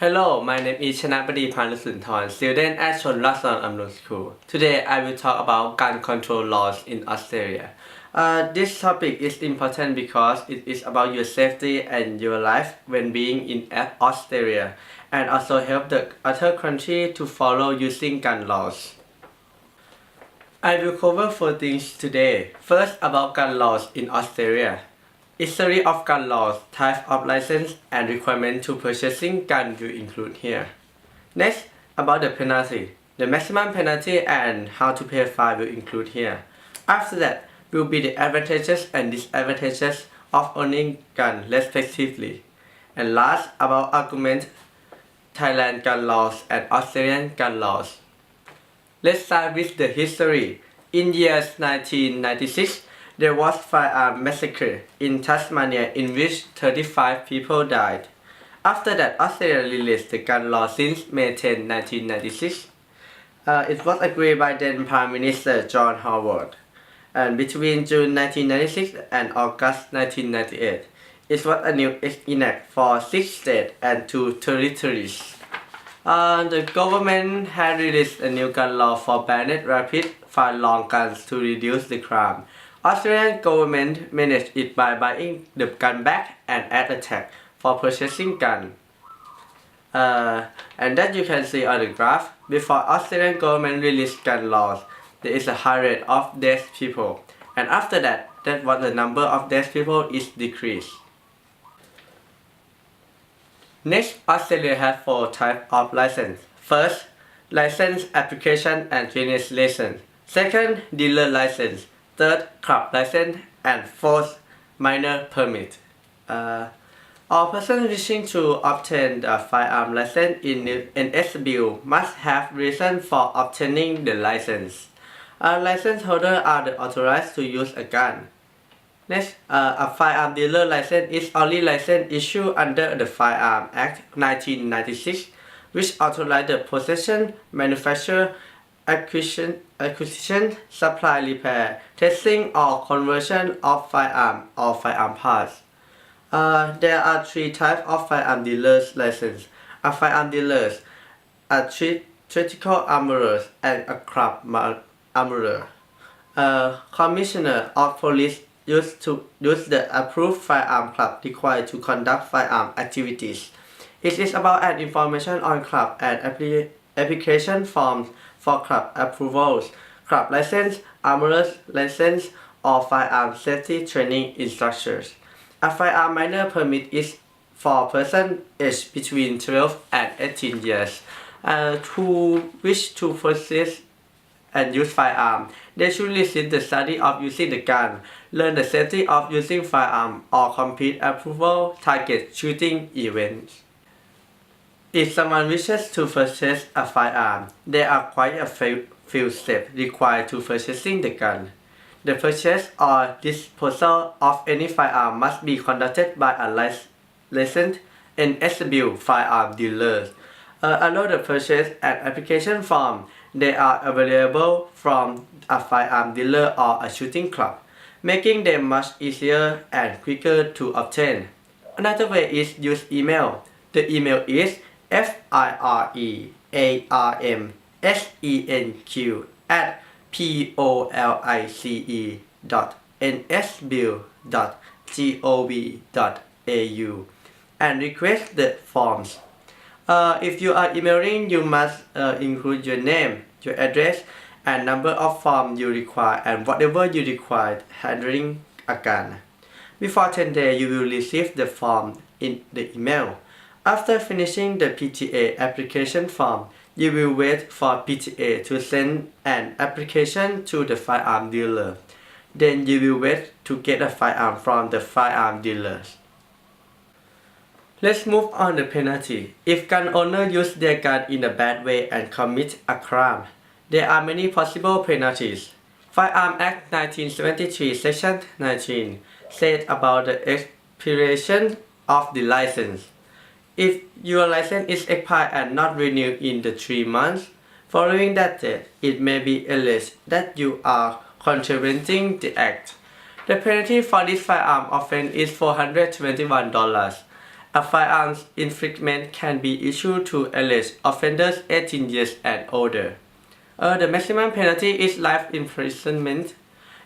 Hello, my name is Chanabodi Phanusoonthorn, student at Chonradsadornumrung School. Today I will talk about gun control laws in Australia. This topic is important because it is about your safety and your life when being in Australia, and also help the other country to follow using gun laws. I will cover 4 things today. First, about gun laws in Australia. History of gun laws, type of license, and requirement to purchasing gun will include here. Next, about the penalty. The maximum penalty and how to pay fine will include here. After that will be the advantages and disadvantages of owning gun respectively. And last, about argument, Thailand gun laws and Australian gun laws. Let's start with the history. In years 1996, there was firearm massacre in Tasmania in which 35 people died. After that, Australia released the gun law since May 10, 1996. It was agreed by then Prime Minister John Howard. And between June 1996 and August 1998, it was a new enact for 6 states and 2 territories. The government had released a new gun law for banned rapid-fire long guns to reduce the crime. Australian government managed it by buying the gun back and add a tax for purchasing gun. And that you can see on the graph. Before Australian government released gun laws, there is a high rate of dead people, and after that, what the number of dead people is decreased. Next, Australia has 4 types of license. First, license application and finish license. Second, dealer license. Third, club license. And fourth, minor permit. All persons wishing to obtain a firearm license in NSW must have reason for obtaining the license. License holders are authorized to use a gun. Next, a firearm dealer license is only license issued under the Firearm Act 1996, which authorizes the possession, manufacture, acquisition, supply, repair, testing, or conversion of firearm or firearm parts. There are 3 types of firearm dealers license: a firearm dealers, a theatrical armorers, and a club armorer. Commissioner of Police use the approved firearm club required to conduct firearm activities. It is about an information on club and application forms for club approvals, club license, armorer's license, or firearm safety training instructors. A firearm minor permit is for persons aged between 12 and 18 years who wish to possess and use firearm. They should receive the study of using the gun, learn the safety of using firearm, or complete approval target shooting events. If someone wishes to purchase a firearm, there are quite a few steps required to purchasing the gun. The purchase or disposal of any firearm must be conducted by a licensed NSW firearm dealer. Along the purchase and application form, they are available from a firearm dealer or a shooting club, making them much easier and quicker to obtain. Another way is use email. The email is firearmsenq@police.nsbu.gov.au and request the forms. If you are emailing, you must include your name, your address, and number of forms you require and whatever you require handling a gun. Before 10 days, you will receive the form in the email. After finishing the PTA application form, you will wait for PTA to send an application to the firearm dealer. Then you will wait to get a firearm from the firearm dealers. Let's move on to the penalty. If gun owners use their gun in a bad way and commit a crime, there are many possible penalties. Firearm Act 1973 Section 19 said about the expiration of the license. If your license is expired and not renewed in the 3 months following that date, it may be alleged that you are contravening the act. The penalty for this firearm offense is $421. A firearms infringement can be issued to alleged offenders 18 years and older. The maximum penalty is life imprisonment.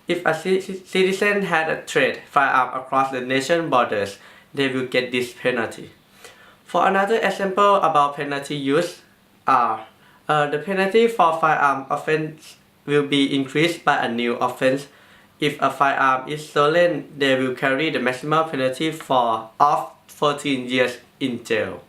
If a citizen had a trade firearm across the nation borders, they will get this penalty. For another example about penalty use are the penalty for firearm offense will be increased by a new offense. If a firearm is stolen, they will carry the maximum penalty of 14 years in jail.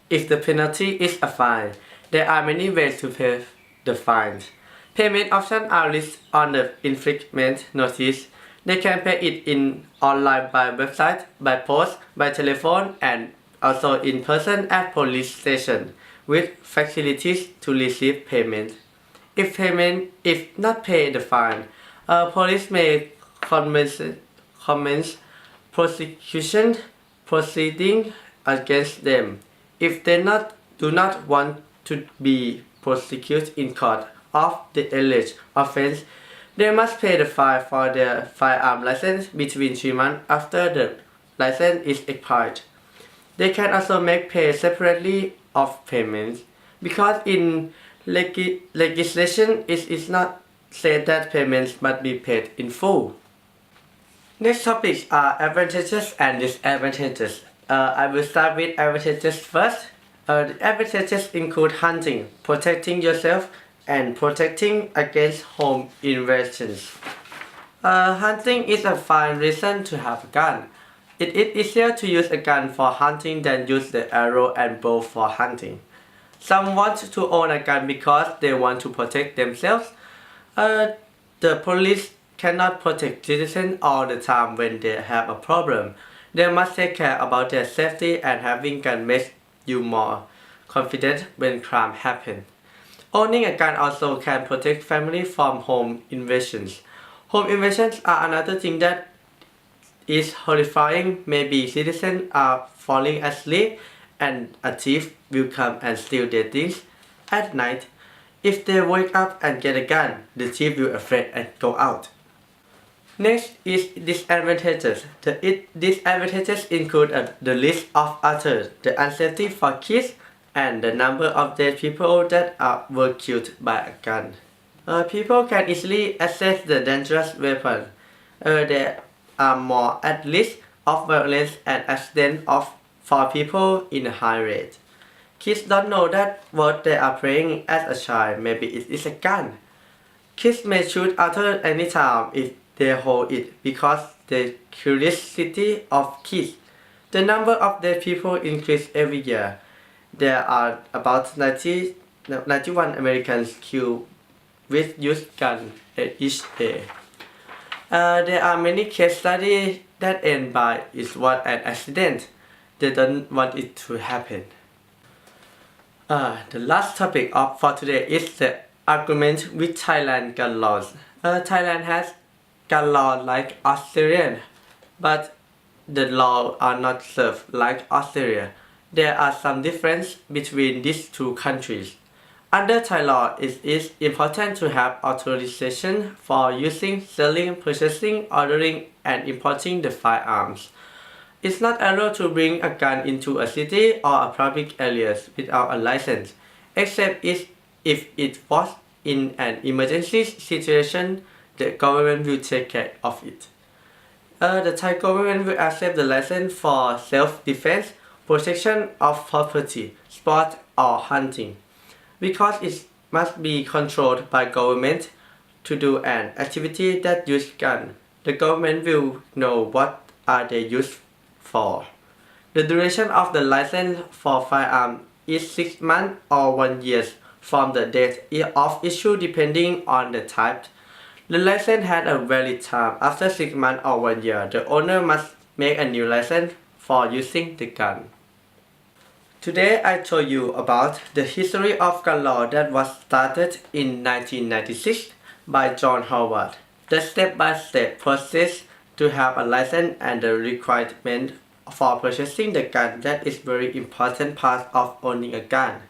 If the penalty is a fine, there are many ways to pay the fines. Payment options are listed on the infringement notice. They can pay it in online by website, by post, by telephone, and also in person at police station with facilities to receive payment. If not pay the fine, police may commence prosecution proceeding against them. If they do not want to be prosecuted in court of the alleged offense, they must pay the fine for their firearm license between 3 months after the license is expired. They can also make pay separately of payments because in legislation it is not said that payments must be paid in full. Next topics are advantages and disadvantages. I will start with advantages first. The advantages include hunting, protecting yourself, and protecting against home invasions. Hunting is a fine reason to have a gun. It is easier to use a gun for hunting than use the arrow and bow for hunting. Some want to own a gun because they want to protect themselves. The police cannot protect citizens all the time when they have a problem. They must take care about their safety, and having gun makes you more confident when crime happens. Owning a gun also can protect family from home invasions. Home invasions are another thing that is horrifying. Maybe citizens are falling asleep and a thief will come and steal their things at night. If they wake up and get a gun, the thief will afraid and go out. Next is disadvantages. The disadvantages include the list of others, the unsafety for kids, and the number of dead people that were killed by a gun. People can easily access the dangerous weapon. There are more at risk of violence and accidents for people in a high rate. Kids don't know that what they are playing as a child, maybe it is a gun. Kids may shoot others anytime if they hold it because the curiosity of kids. The number of dead people increases every year. There are about 91 Americans killed with used guns each day. There are many case studies that end by it was an accident. They don't want it to happen. The last topic for today is the argument with Thailand gun laws. Thailand has gun law like Australian, but the laws are not served like Australia. There are some differences between these two countries. Under Thai law, it is important to have authorization for using, selling, purchasing, ordering, and importing the firearms. It's not allowed to bring a gun into a city or a public areas without a license, except if it was in an emergency situation. The government will take care of it. The Thai government will accept the license for self-defense, protection of property, sport, or hunting. Because it must be controlled by government to do an activity that use gun, the government will know what are they used for. The duration of the license for firearm is 6 months or 1 year from the date of issue depending on the type. The license has a valid time. After 6 months or 1 year, the owner must make a new license for using the gun. Today I told you about the history of gun law that was started in 1996 by John Howard. The step-by-step process to have a license and the requirement for purchasing the gun that is very important part of owning a gun.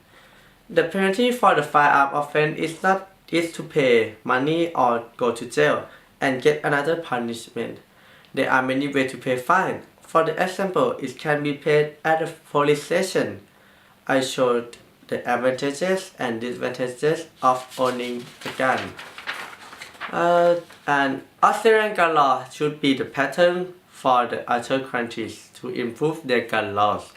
The penalty for the firearm offense is to pay money or go to jail and get another punishment. There are many ways to pay fine. for the example, it can be paid at a police station. I showed the advantages and disadvantages of owning a gun. And Australian gun law should be the pattern for the other countries to improve their gun laws.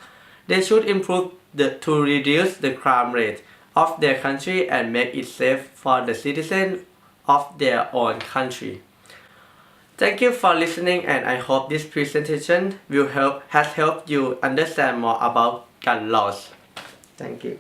They should improve to reduce the crime rate of their country and make it safe for the citizens of their own country. Thank you for listening, and I hope this presentation has helped you understand more about gun laws. Thank you.